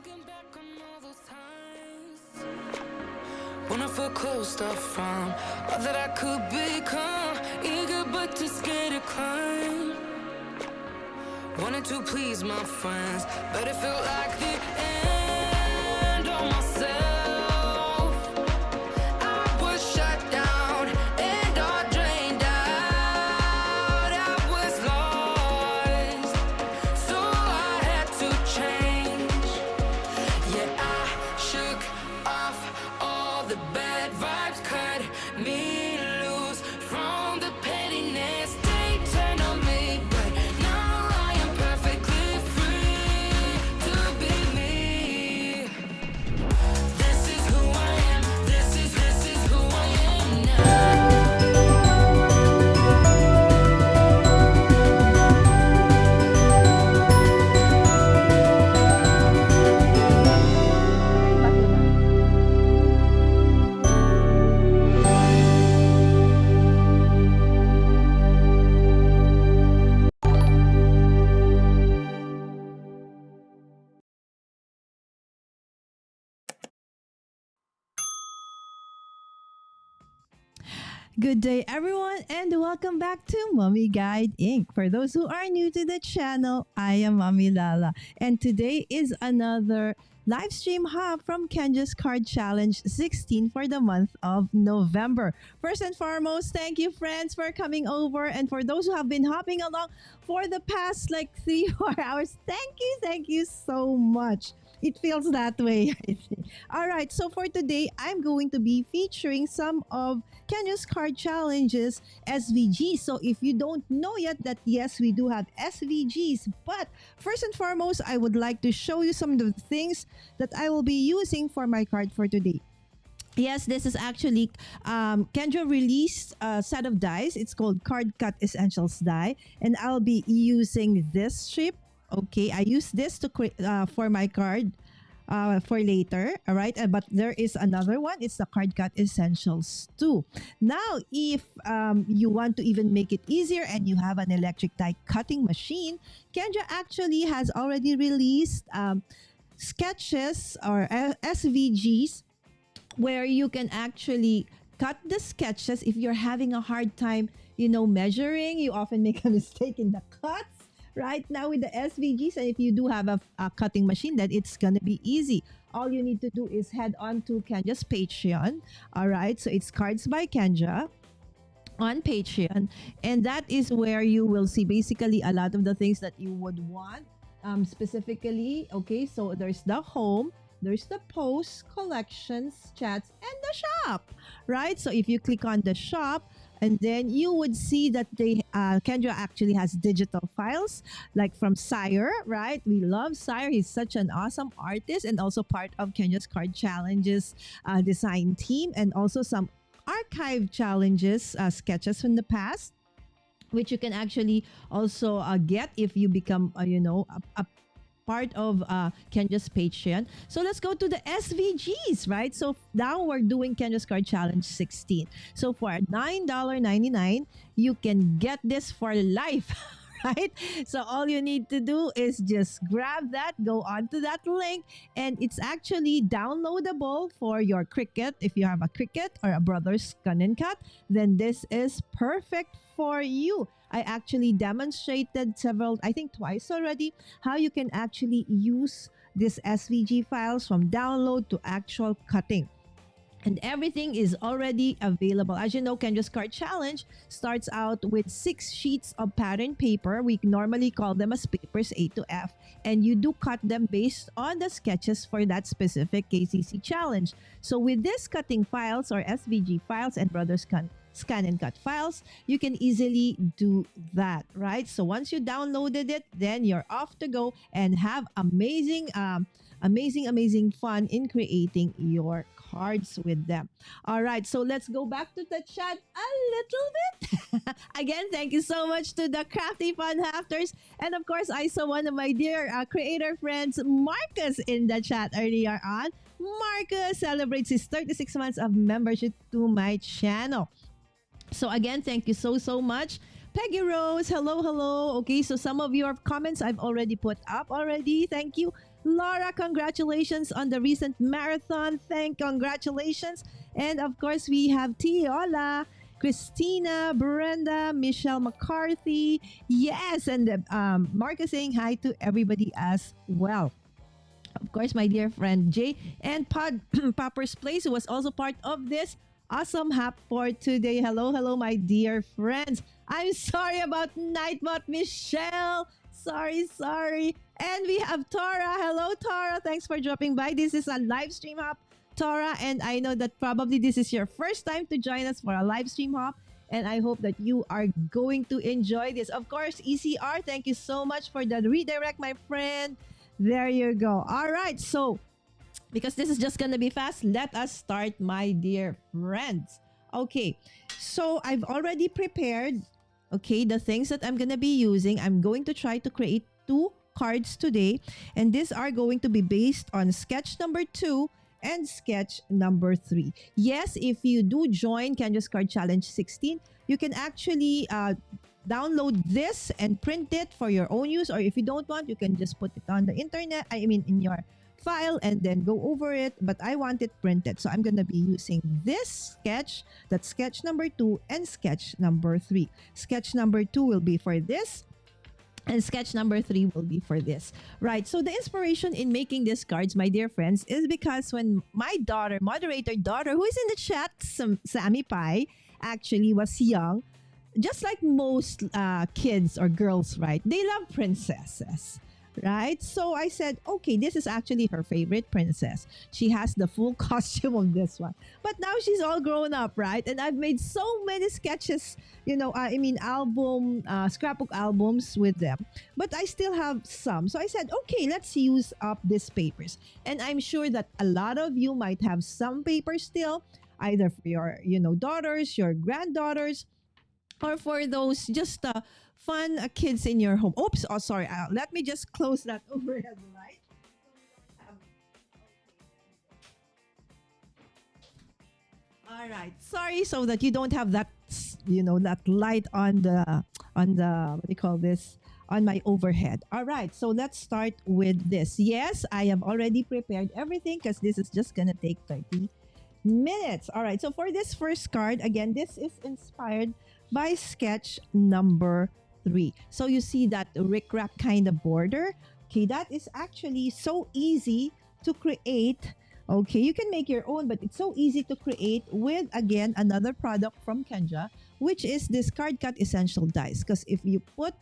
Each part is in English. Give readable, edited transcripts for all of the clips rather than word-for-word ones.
Thinking back on all those times when I felt closed off from all that I could become, eager but too scared to climb. Wanted to please my friends, but it felt like the end of myself. I was shut down and all drained out. I was lost, so I had to change. Yeah, I shook off all the bad vibes, cut me loose from the pettiness they turned on me. But now I am perfectly free to be me. This is who I am. This is who I am now. Good day, everyone, and welcome back to Mommy Guide Inc. For those who are new to the channel, I am Mommy Lala, and today is another Livestream Hop from Kendra's Card Challenge 16 for the month of November. First and foremost, thank you, friends, for coming over, and for those who have been hopping along for the past like 3 or 4 hours, thank you so much. It feels that way, I think. All right, so for today, I'm going to be featuring some of Kenya's card challenges, SVGs. So if you don't know yet that yes, we do have SVGs, but first and foremost, I would like to show you some of the things that I will be using for my card for today. Yes, this is actually Kendra released a set of dies. It's called Card Cut Essentials die, and I'll be using this strip. Okay, I use this to create for my card for later. All right, but there is another one. It's the Card Cut Essentials 2. Now, if you want to even make it easier and you have an electric die cutting machine, Kendra actually has already released sketches or SVGs where you can actually cut the sketches if you're having a hard time, measuring. You often make a mistake in the cuts. Right now with the SVGs, and if you do have a cutting machine, then it's gonna be easy. All you need to do is head on to Kendra's Patreon. All right, so it's Cards by Kendra on Patreon, and that is where you will see basically a lot of the things that you would want. Specifically, okay, so there's the home, there's the posts, collections, chats, and the shop. Right, so if you click on the shop, and then you would see that Kendra actually has digital files like from Sire, right? We love Sire. He's such an awesome artist and also part of Kendra's Card Challenges design team, and also some archive challenges, sketches from the past, which you can actually also get if you become, a part of Kendra's Patreon. So let's go to the SVGs, right? So now we're doing Kendra's Card Challenge 16. So for $9.99, you can get this for life. Right? So all you need to do is just grab that, go onto that link, and it's actually downloadable for your Cricut. If you have a Cricut or a Brothers Gun and Cut, then this is perfect for you. I actually demonstrated I think twice already, how you can actually use these SVG files from download to actual cutting. And everything is already available. As you know, Kendra's Card Challenge starts out with 6 sheets of pattern paper. We normally call them as papers A to F. And you do cut them based on the sketches for that specific KCC challenge. So with these cutting files or SVG files and Brothers Scan and Cut files, you can easily do that, right? So once you downloaded it, then you're off to go and have amazing fun in creating your cards with them. All right, so let's go back to the chat a little bit. Again, thank you so much to the Crafty Fun Hafters. And of course, I saw one of my dear creator friends, Marcus, in the chat earlier on. Marcus celebrates his 36 months of membership to my channel. So again, thank you so much. Peggy Rose, hello. Okay, so some of your comments I've already put up already. Thank you. Laura, congratulations on the recent marathon. Congratulations. And of course, we have Tiola, Christina, Brenda, Michelle McCarthy. Yes, and Mark is saying hi to everybody as well. Of course, my dear friend Jay and Popper's Place, who was also part of this awesome hap for today. Hello, hello, my dear friends. I'm sorry about Nightbot Michelle. Sorry, sorry. And we have Tora. Hello, Tora. Thanks for dropping by. This is a live stream hop, Tora, and I know that probably this is your first time to join us for a live stream hop. And I hope that you are going to enjoy this. Of course, ECR, thank you so much for the redirect, my friend. There you go. All right. So, because this is just going to be fast, let us start, my dear friends. Okay. So, I've already prepared, okay, the things that I'm going to be using. I'm going to try to create 2 cards today. And these are going to be based on sketch number 2 and sketch number 3. Yes, if you do join Kendra's Card Challenge 16, you can actually download this and print it for your own use, or if you don't want, you can just put it on the internet, I mean in your file, and then go over it. But I want it printed, so I'm gonna be using this sketch, that's sketch number 2 and sketch number 3. Sketch number 2 will be for this, and sketch number 3 will be for this. Right, so the inspiration in making these cards, my dear friends, is because when my daughter, moderator daughter, who is in the chat, Sammy Pai, actually was young, just like most kids or girls, right? They love princesses, right? So I said, okay, this is actually her favorite princess. She has the full costume of this one. But now she's all grown up, right? And I've made so many sketches, scrapbook albums with them. But I still have some. So I said, okay, let's use up these papers. And I'm sure that a lot of you might have some papers still, either for your, daughters, your granddaughters, or for those just fun kids in your home. Oops, oh sorry. Let me just close that overhead light. All right. Sorry, so that you don't have that, that light on the what do you call this? On my overhead. All right. So let's start with this. Yes, I have already prepared everything because this is just gonna take 30 minutes. All right. So for this first card, again, this is inspired by sketch number 3. So you see that rickrack kind of border. Okay, that is actually so easy to create. Okay, you can make your own, but it's so easy to create with, again, another product from Kendra, which is this Card Cut Essential Dies. Because if you put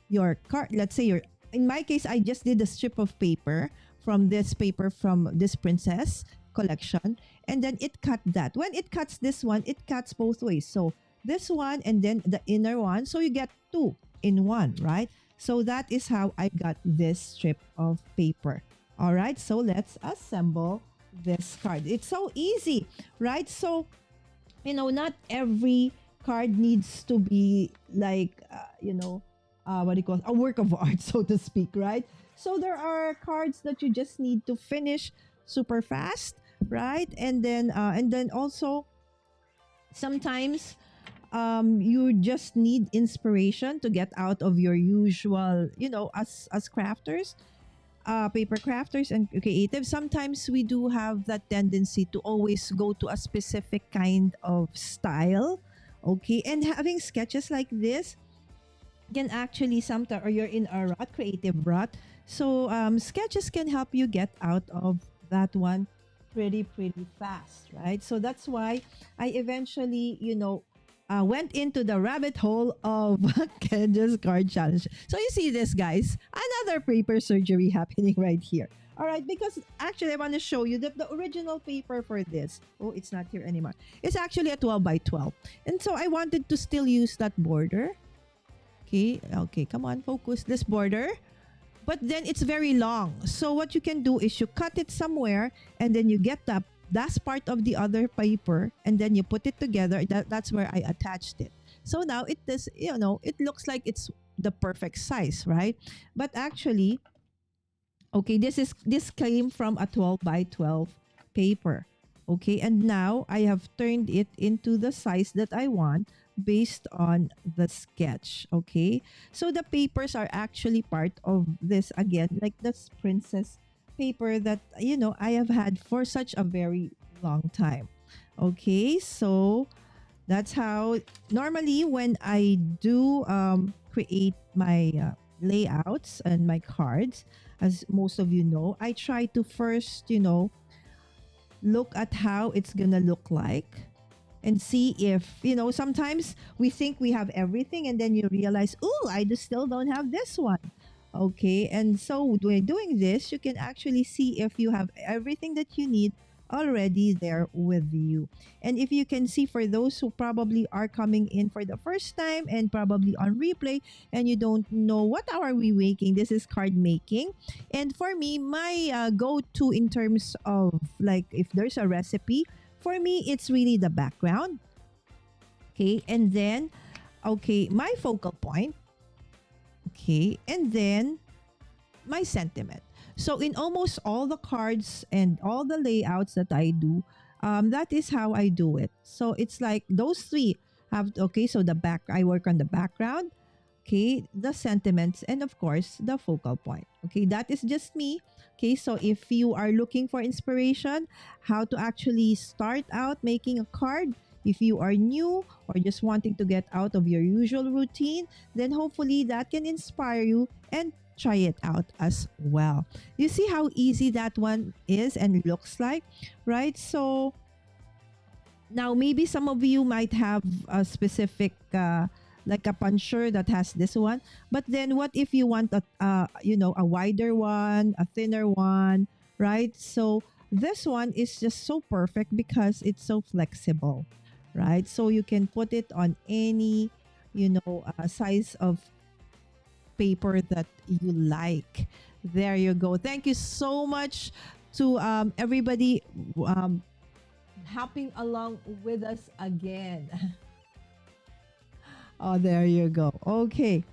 your card, let's say in my case, I just did a strip of paper from this princess collection, and then it cut that. When it cuts this one, it cuts both ways. So this one and then the inner one, so you get 2 in 1, right? So that is how I got this strip of paper. All right, so let's assemble this card. It's so easy, right? So not every card needs to be like what do you call it? A work of art, so to speak, right? So there are cards that you just need to finish super fast, right? And then also sometimes you just need inspiration to get out of your usual, as crafters, paper crafters and creatives. Sometimes we do have that tendency to always go to a specific kind of style, okay? And having sketches like this can actually sometimes, or you're in a rut, creative rut. So sketches can help you get out of that one pretty fast, right? So that's why I eventually, went into the rabbit hole of Kendra's Card Challenge. So you see this, guys, another paper surgery happening right here. All right, because actually I want to show you that the original paper for this, oh, it's not here anymore. It's actually a 12 by 12. And so I wanted to still use that border. Okay, come on, focus this border. But then it's very long. So what you can do is you cut it somewhere and then you get that's part of the other paper and then you put it together. That's where I attached it. So now it looks like it's the perfect size, right? But actually, okay, this came from a 12 by 12 paper. Okay, and now I have turned it into the size that I want based on the sketch. Okay, so the papers are actually part of this, again, like this princess paper that I have had for such a very long time. Okay, so that's how normally when I do create my layouts and my cards, as most of you know, I try to first, look at how it's gonna look like and see if, sometimes we think we have everything and then you realize, oh, I just still don't have this one. Okay, and so when doing this, you can actually see if you have everything that you need already there with you. And if you can see, for those who probably are coming in for the first time and probably on replay and you don't know what are we making, this is card making. And for me, my go-to in terms of like if there's a recipe, for me it's really the background. Okay, and then my focal point. Okay, and then my sentiment. So in almost all the cards and all the layouts that I do, that is how I do it. So it's like those three have so the back, I work on the background, okay, the sentiments, and of course the focal point. Okay, that is just me. Okay, so if you are looking for inspiration, how to actually start out making a card, if you are new or just wanting to get out of your usual routine, then hopefully that can inspire you and try it out as well. You see how easy that one is and looks like, right? So now maybe some of you might have a specific like a puncher that has this one, but then what if you want a wider one, a thinner one, right? So this one is just so perfect because it's so flexible, right? So you can put it on any size of paper that you like. There you go. Thank you so much to everybody hopping along with us again. Oh, there you go. Okay.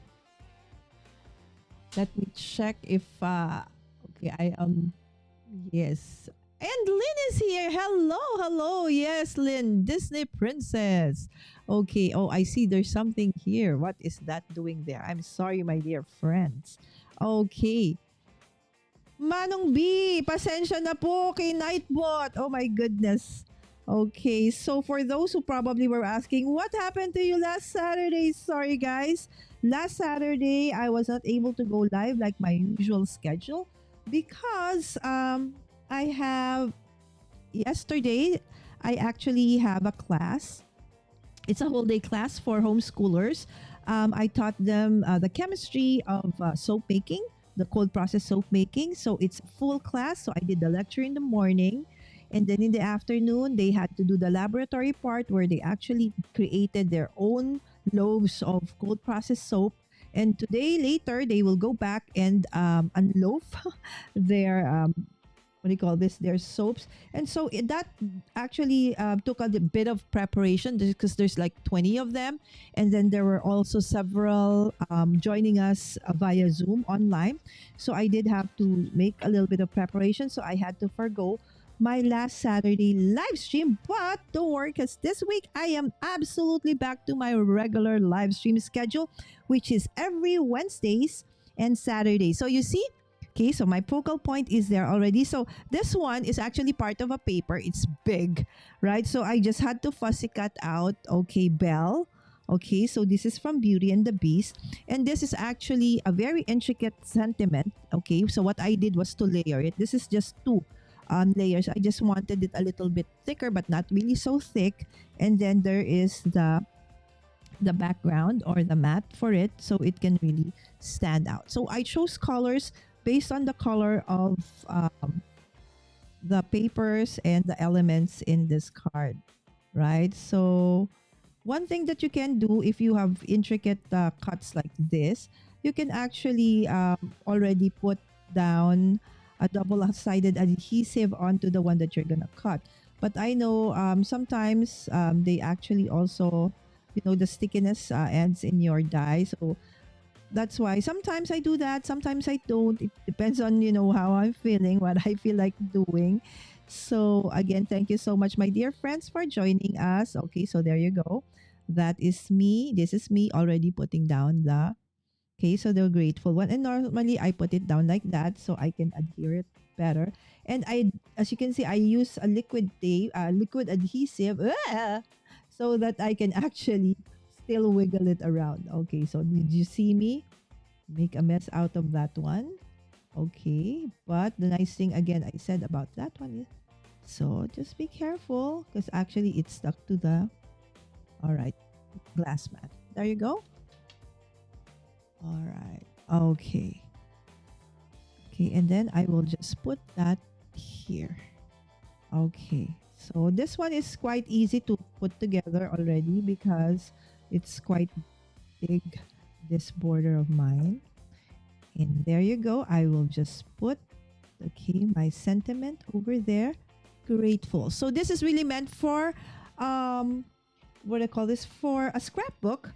Let me check if I yes. And Lynn is here. Hello, hello. Yes, Lynn, Disney princess. Okay. Oh, I see there's something here. What is that doing there? I'm sorry, my dear friends. Okay. Manong B, pasensya na po kay Nightbot. Oh my goodness. Okay, so for those who probably were asking, what happened to you last Saturday? Sorry, guys. Last Saturday, I was not able to go live like my usual schedule because I have yesterday I actually have a class. It's a whole day class for homeschoolers. I taught them the chemistry of soap making, the cold process soap making. So it's a full class. So I did the lecture in the morning. And then in the afternoon, they had to do the laboratory part where they actually created their own loaves of cold processed soap. And today, later, they will go back and unloaf their what do you call this? Their soaps. And so that actually took a bit of preparation because there's like 20 of them. And then there were also several joining us via Zoom online. So I did have to make a little bit of preparation. So I had to forgo my last Saturday live stream, but don't worry because this week I am absolutely back to my regular live stream schedule, which is every Wednesdays and Saturdays. So you see, okay, so my focal point is there already. So this one is actually part of a paper. It's big, right? So I just had to fussy cut out, okay, Belle. Okay, so this is from Beauty and the Beast. And this is actually a very intricate sentiment. Okay, so what I did was to layer it. This is just two layers. I just wanted it a little bit thicker but not really so thick, and then there is the background or the mat for it so it can really stand out. So I chose colors based on the color of the papers and the elements in this card, right? So one thing that you can do if you have intricate cuts like this, you can actually already put down a double-sided adhesive onto the one that you're gonna cut. But I know sometimes they actually also, the stickiness ends in your die. So that's why sometimes I do that, sometimes I don't. It depends on, how I'm feeling, what I feel like doing. So again, thank you so much, my dear friends, for joining us. Okay, so there you go. That is me. This is me already putting down the Okay, so the grateful one. And normally I put it down like that so I can adhere it better. And as you can see, I use a liquid tape, liquid adhesive, so that I can actually still wiggle it around. Okay, so did you see me make a mess out of that one? Okay, but the nice thing again I said about that one is, so just be careful because actually it's stuck to the, all right, glass mat. There you go. All right. Okay. Okay, and then I will just put that here. Okay. So this one is quite easy to put together already because it's quite big, this border of mine. And there you go. I will just put, okay, my sentiment over there. Grateful. So this is really meant for, what do I call this? For a scrapbook.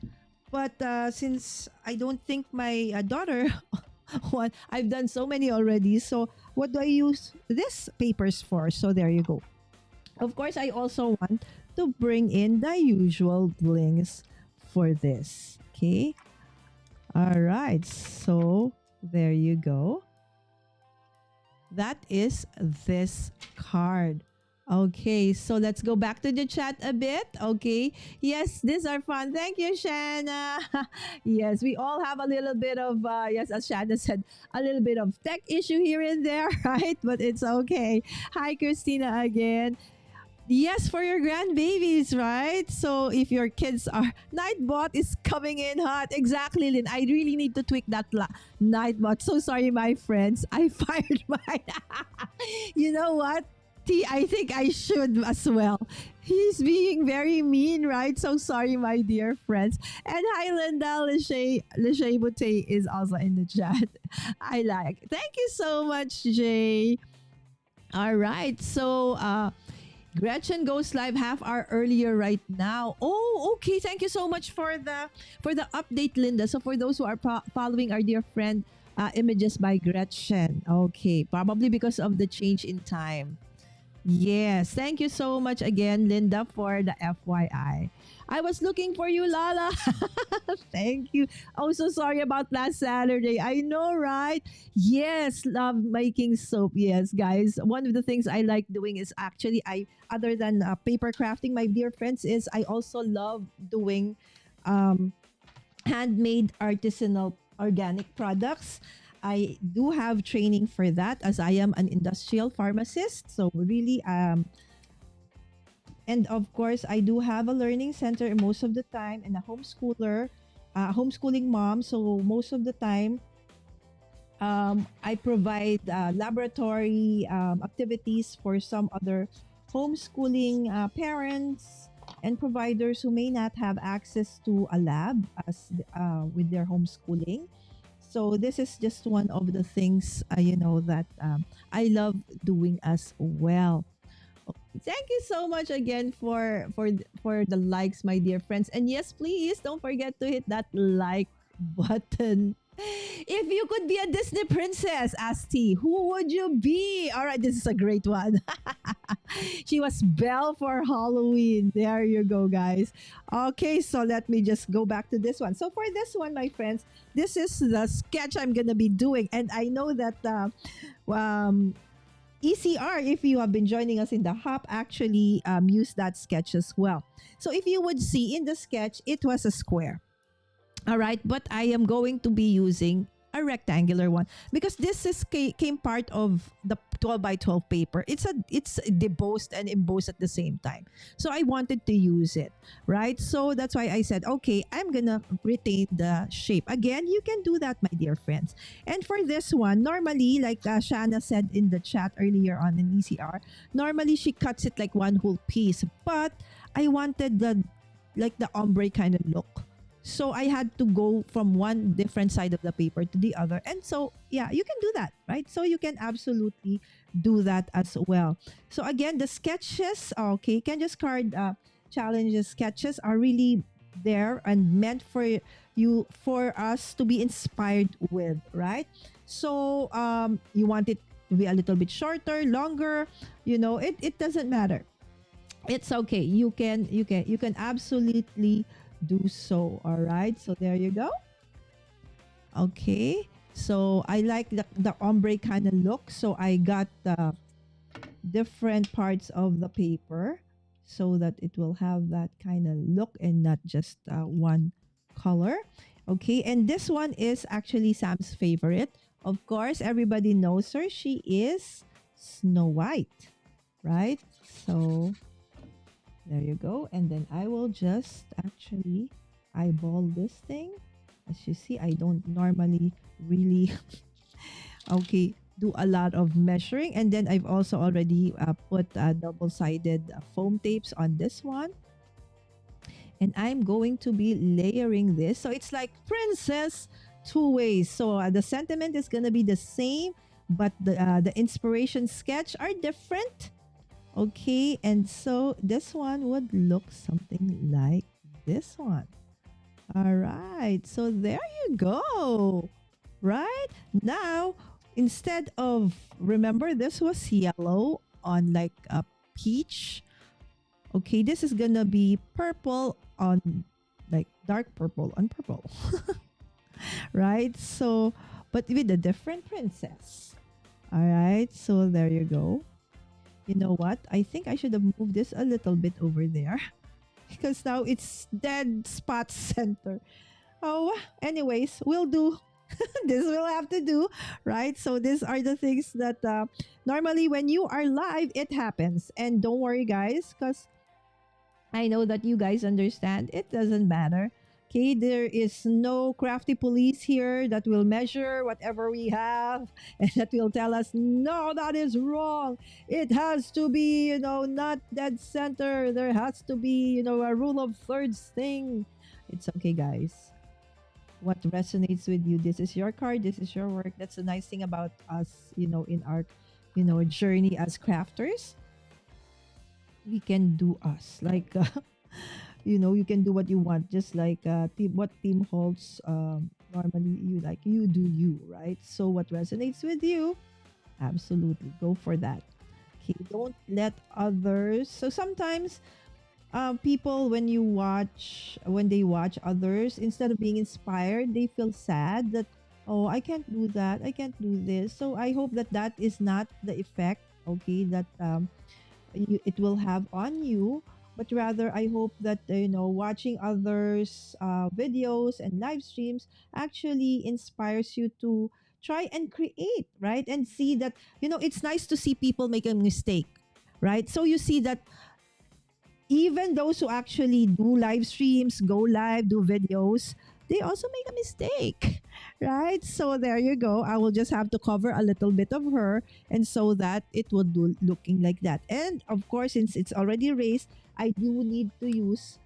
But since I don't think my daughter, one, I've done so many already. So what do I use this papers for? So there you go. Of course, I also want to bring in the usual blings for this. Okay. All right. So there you go. That is this card. Okay, so let's go back to the chat a bit. Okay. Yes, these are fun. Thank you, Shanna. Yes, we all have a little bit of, yes, as Shanna said, a little bit of tech issue here and there, right? But it's okay. Hi, Christina again. Yes, for your grandbabies, right? So if your kids are Nightbot is coming in hot. Exactly, Lynn. I really need to tweak that Nightbot. So sorry, my friends. I fired mine. You know what? I think I should as well. He's being very mean, right? So sorry, my dear friends. And hi, Linda. Lachey Boutte is also in the chat. I like. Thank you so much, Jay. All right. So, Gretchen goes live half hour earlier right now. Oh, okay. Thank you so much for the update, Linda. So for those who are following our dear friend, Images by Gretchen. Okay, probably because of the change in time. Yes, thank you so much again, Linda, for the FYI. I was looking for you, Lala. Thank you. Oh, so sorry about last Saturday. I know, right? Yes, love making soap. Yes, guys. One of the things I like doing is actually, other than paper crafting, my dear friends, is I also love doing handmade artisanal organic products. I do have training for that as I am an industrial pharmacist. So really, and of course, I do have a learning center most of the time and a homeschooling mom. So most of the time, I provide laboratory activities for some other homeschooling parents and providers who may not have access to a lab as with their homeschooling. So this is just one of the things that I love doing as well. Thank you so much again for the likes, my dear friends. And yes, please don't forget to hit that like button. If you could be a Disney princess, Asti, who would you be? All right, this is a great one. She was Belle for Halloween. There you go, guys. Okay, so let me just go back to this one. So for this one, my friends, this is the sketch I'm going to be doing. And I know that ECR, if you have been joining us in the Hop, actually used that sketch as well. So if you would see in the sketch, it was a square. All right, but I am going to be using a rectangular one because this came part of the 12 by 12 paper. It's debossed and embossed at the same time. So I wanted to use it, right? So that's why I said, okay, I'm gonna retain the shape. Again, you can do that, my dear friends. And for this one, normally, like Shanna said in the chat earlier on in ECR, normally she cuts it like one whole piece, but I wanted the ombre kind of look. So I had to go from one different side of the paper to the other. And so, yeah, you can do that, right? So you can absolutely do that as well. So again, the sketches, okay, Kenja's card challenges sketches are really there and meant for us to be inspired with, right? So you want it to be a little bit shorter, longer, it doesn't matter. It's okay. You can absolutely do so. All right, so there you go. Okay. So I like the ombre kind of look. So I got the different parts of the paper so that it will have that kind of look and not just one color. Okay. And this one is actually Sam's favorite. Of course, everybody knows her. She is Snow White, right? So there you go. And then I will just actually eyeball this thing. As you see, I don't normally really, okay, do a lot of measuring. And then I've also already put double-sided foam tapes on this one. And I'm going to be layering this. So it's like princess two ways. So the sentiment is going to be the same, but the inspiration sketch are different. Okay, and so this one would look something like this one. All right, so there you go. Right now, instead of, remember this was yellow on like a peach. Okay, this is gonna be purple on like dark purple on purple. Right, so but with a different princess. All right, so there you go. You know what? I think I should have moved this a little bit over there because now it's dead spot center. Oh, anyways, we'll do. This will have to do, right? So these are the things that normally when you are live, it happens. And don't worry, guys, because I know that you guys understand. It doesn't matter. Okay, there is no crafty police here that will measure whatever we have and that will tell us, no, that is wrong. It has to be, not dead center. There has to be, a rule of thirds thing. It's okay, guys. What resonates with you, this is your card, this is your work. That's the nice thing about us, in our, journey as crafters. We can do us. Like, you can do what you want, just like what team holds normally you do you, right? So what resonates with you, absolutely go for that. Okay, don't let others. So sometimes people, when they watch others, instead of being inspired, they feel sad that, oh, I can't do that, I can't do this. So I hope that is not the effect, okay, that it will have on you, but rather I hope that watching others videos and live streams actually inspires you to try and create, right? And see that it's nice to see people make a mistake, right? So you see that even those who actually do live streams, go live, do videos, they also make a mistake, right? So there you go. I will just have to cover a little bit of her, and so that it will do looking like that. And of course, since it's already raised, I do need to use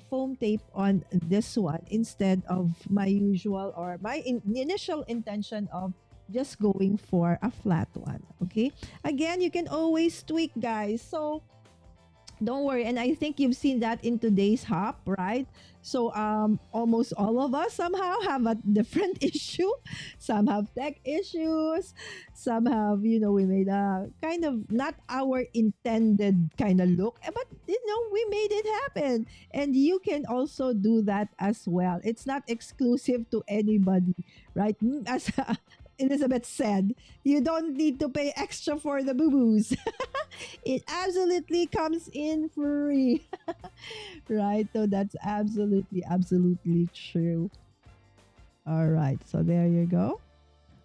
foam tape on this one instead of my usual or my initial intention of just going for a flat one. Okay, again, you can always tweak, guys. So don't worry. And I think you've seen that in today's hop, right? So almost all of us somehow have a different issue. Some have tech issues. Some have, we made a kind of not our intended kind of look, but we made it happen. And you can also do that as well. It's not exclusive to anybody, right? As Elizabeth said, you don't need to pay extra for the boo-boos. It absolutely comes in free. Right? So that's absolutely true. All right. So there you go.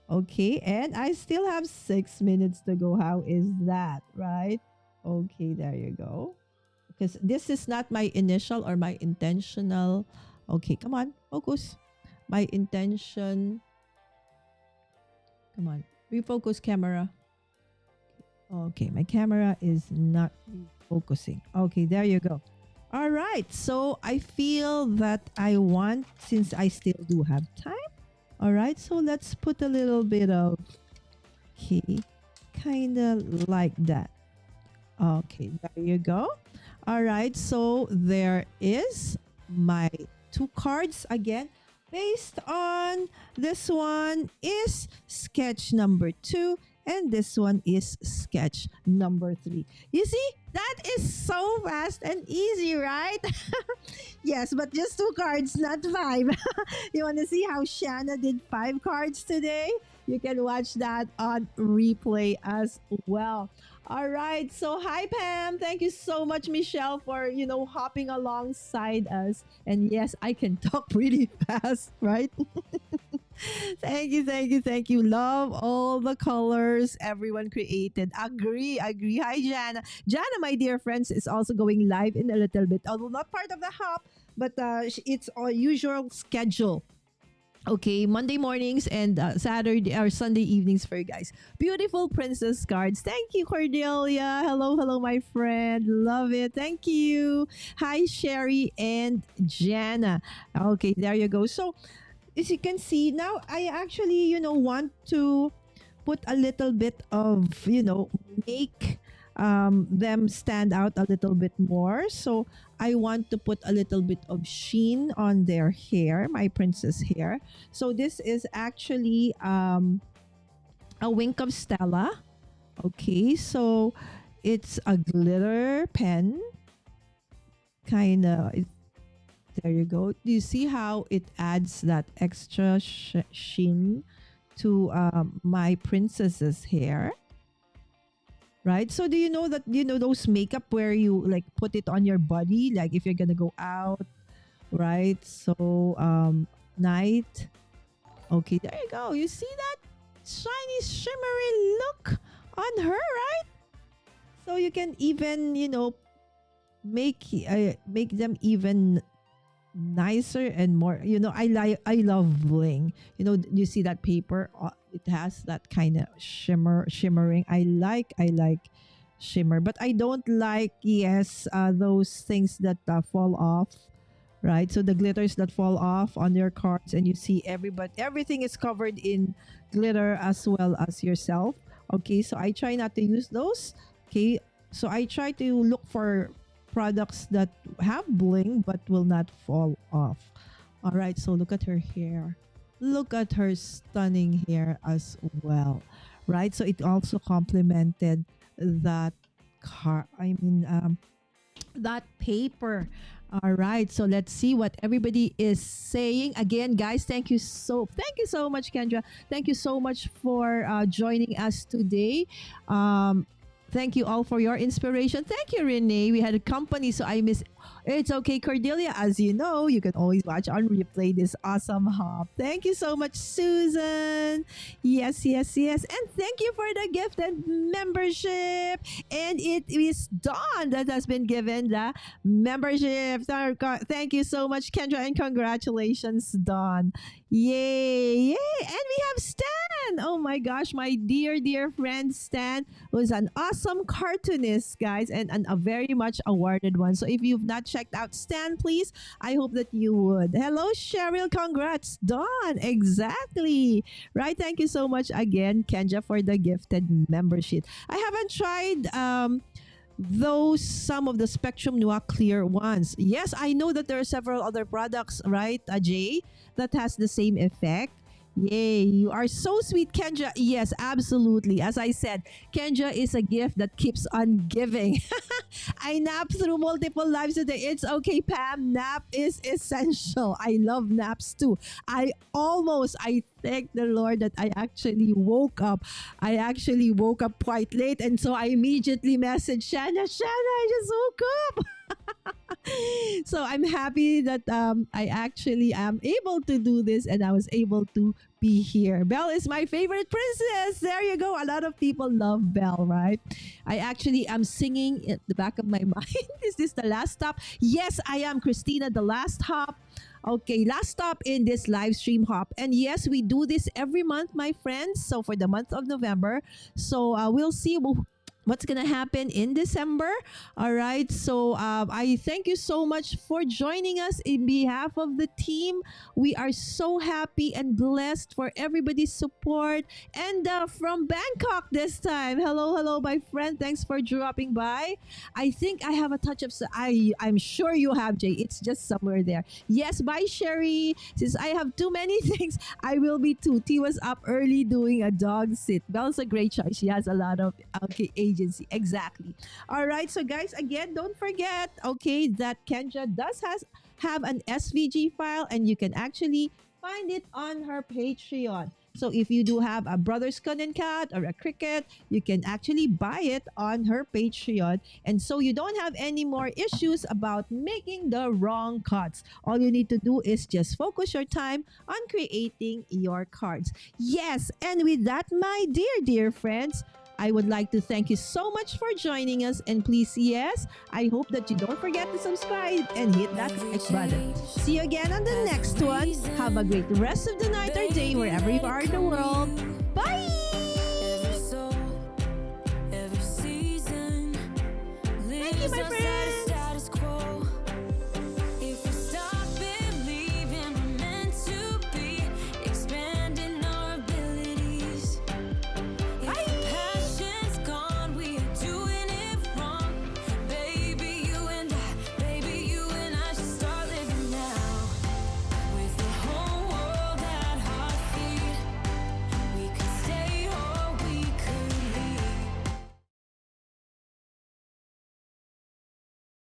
Okay. And I still have 6 minutes to go. How is that? Right? Okay. There you go. Because this is not my initial or my intentional. Okay. Come on. Focus. My intention. Come on. Refocus camera. Okay, my camera is not focusing. Okay, there you go. All right, so I feel that since I still do have time. All right, so let's put a little bit of, kind of like that. Okay, there you go. All right, so there is my 2 cards again. Based on this one is sketch number 2 And this one is sketch number 3. You see, that is so fast and easy, right? Yes, but just 2 cards, not 5. You want to see how Shanna did 5 cards today? You can watch that on replay as well. All right. So, hi, Pam. Thank you so much, Michelle, for, hopping alongside us. And yes, I can talk pretty fast, right? Thank you, thank you, thank you. Love all the colors everyone created. Agree, agree. Hi, Jana. Jana, my dear friends, is also going live in a little bit, although not part of the hop, but it's our usual schedule. Okay, Monday mornings and Saturday or Sunday evenings for you guys. Beautiful princess cards. Thank you, Cordelia. Hello, hello, my friend. Love it. Thank you. Hi, Sherry and Jana. Okay, there you go. So, as you can see, now I actually, want to put a little bit of, make them stand out a little bit more. So I want to put a little bit of sheen on their hair, my princess hair. So this is actually a wink of Stella. Okay, so it's a glitter pen. Kind of, there you go. Do you see how it adds that extra sheen to my princess's hair? Right? So do you know that, those makeup where you like put it on your body, like if you're gonna go out, right? So night. Okay, there you go. You see that shiny shimmery look on her, right? So you can even, make them even nicer and more, I love bling. You see that paper, it has that kind of shimmering. I like shimmer, but I don't like, yes, those things that fall off, right? So the glitters that fall off on your cards, and you see everything is covered in glitter as well as yourself. Okay, so I try not to use those. Okay, so I try to look for products that have bling but will not fall off. All right, so look at her hair. Look at her stunning hair as well, right? So it also complemented that that paper. All right, so let's see what everybody is saying. Again, guys, thank you so much, Kendra. Thank you so much for joining us today. Thank you all for your inspiration. Thank you, Renee. We had a company, so I miss. It's okay, Cordelia. As you know, you can always watch on replay this awesome hop. Thank you so much, Susan. Yes, yes, yes. And thank you for the gifted membership. And it is Dawn that has been given the membership. Thank you so much, Kendra, and congratulations, Dawn. Yay, yay. And we have Stan. Oh my gosh, my dear, dear friend Stan was an awesome cartoonist, guys, and a very much awarded one. So if you've not checked out Stan, please, I hope that you would. Hello, Cheryl. Congrats, Dawn. Exactly. Right. Thank you so much again, Kendra, for the gifted membership. I haven't tried those some of the Spectrum Noir clear ones. Yes, I know that there are several other products, right, Jay, that has the same effect. Yay, you are so sweet, Kendra. Yes, absolutely. As I said, Kendra is a gift that keeps on giving. I nap through multiple lives today. It's okay, Pam. Nap is essential. I love naps too. I thank the Lord that I actually woke up. I actually woke up quite late, and so I immediately messaged Shanna, I just woke up. So I'm happy that I actually am able to do this, and I was able to be here. Belle is my favorite princess. There you go. A lot of people love Belle, right? I actually am singing at the back of my mind. Is this the last stop? Yes, I am, Christina, the last hop. Okay, last stop in this live stream hop. And yes, we do this every month, my friends. So for the month of November. So we'll see what's gonna happen in December. All right. So I thank you so much for joining us in behalf of the team. We are so happy and blessed for everybody's support. And from Bangkok this time. Hello, hello, my friend. Thanks for dropping by. I think I have a touch of I'm sure you have, Jay. It's just somewhere there. Yes, bye, Sherry. Since I have too many things, I will be too. T was up early doing a dog sit. Belle's a great choice. She has a lot of agency. Exactly. All right. So guys, again, don't forget, okay, that Kendra does have an SVG file, and you can actually find it on her Patreon. So if you do have a Brothers Con and Cat or a Cricket, you can actually buy it on her Patreon. And so you don't have any more issues about making the wrong cuts. All you need to do is just focus your time on creating your cards. Yes, and with that, my dear friends, I would like to thank you so much for joining us. And please, yes, I hope that you don't forget to subscribe and hit that like button. See you again on the next one. Have a great rest of the night or day wherever you are in the world. Bye! Thank you, my friends.